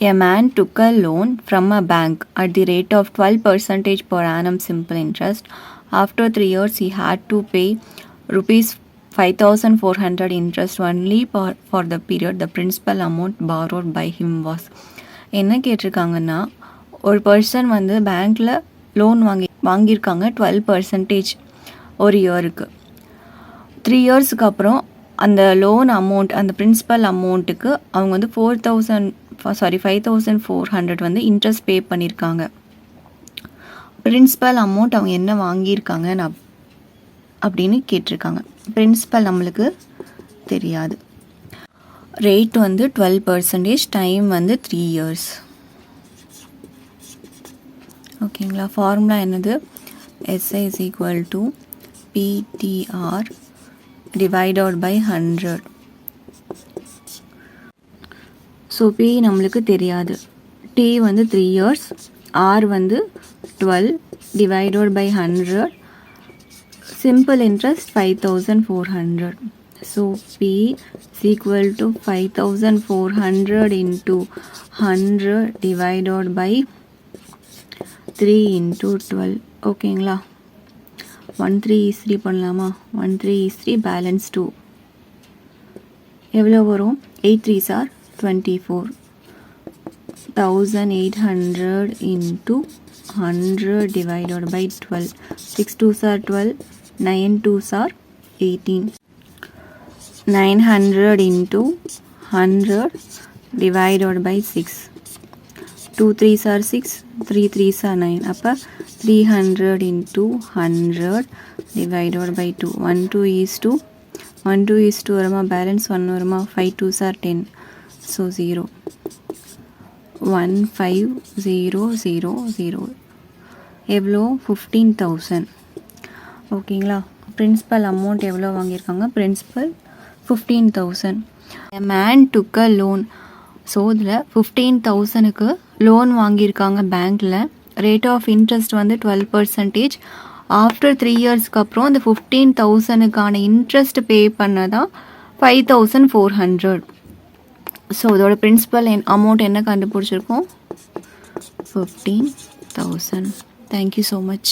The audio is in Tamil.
A man took a loan from a bank at the rate of 12% per annum simple interest. After 3 years, he had to pay rupees 5,400 interest only for the period. The principal amount borrowed by him was. என்ன கேட்டிருக்காங்கன்னா, ஒரு பர்சன் வந்து பேங்க்கில் லோன் வாங்கியிருக்காங்க 12% ஒரு இயருக்கு. 3 இயர்ஸுக்கு அப்புறம் அந்த லோன் அமௌண்ட், அந்த பிரின்சிபல் அமௌண்ட்டுக்கு அவங்க வந்து 5,400 வந்து இன்ட்ரெஸ்ட் பே பண்ணியிருக்காங்க. பிரின்சிபல் அமௌண்ட் அவங்க என்ன வாங்கியிருக்காங்க அப்படின்னு கேட்டிருக்காங்க. பிரின்சிபல் நம்மளுக்கு தெரியாது. ரேட் வந்து 12%, டைம் வந்து 3 இயர்ஸ். ஓகேங்களா? ஃபார்முலா என்னது? SI is equal to PTR divided by 100. So P நம்மளுக்கு தெரியாது. T வந்து 3 இயர்ஸ், R வந்து 12 divided by 100, simple interest 5,400. So P is equal to 5,400 into 100 divided by 3 into 12. ஓகேங்களா? 1 3 is 3 பண்ணலாமா? 1 3 is 3, பேலன்ஸ் 2. எவ்வளோ வரும்? 8 3s are 24. 1,800 into 100 divided by 12. 6 2s are 12, 9 2s are 18. 900 into 100 divided by 6. 2 3s are 6, 3 3s are 9. அப்போ 300 into 100 divided by 2. 1 2 is 2. 1 2 is 2 வருமா? பேலன்ஸ் 1 வருமா? 5 2s are 10. ஸோ 0. 15000. எவ்வளோ? 15,000. ஓகேங்களா? பிரின்சிபல் அமௌண்ட் எவ்வளோ வாங்கியிருக்காங்க? Principal 15,000. A man took a loan. So இதில் 15,000க்கு லோன் வாங்கியிருக்காங்க பேங்க்கில். ரேட் ஆஃப் இன்ட்ரெஸ்ட் வந்து 12%. ஆஃப்டர் 3 இயர்ஸ்க்கு அப்புறம் அந்த 15,000க்கான இன்ட்ரெஸ்ட் பே பண்ணதான் 5,400. ஸோ இதோட பிரின்சிபல் அமௌண்ட் என்ன கண்டுபிடிச்சிருக்கோம்? 15,000. Thank you so much.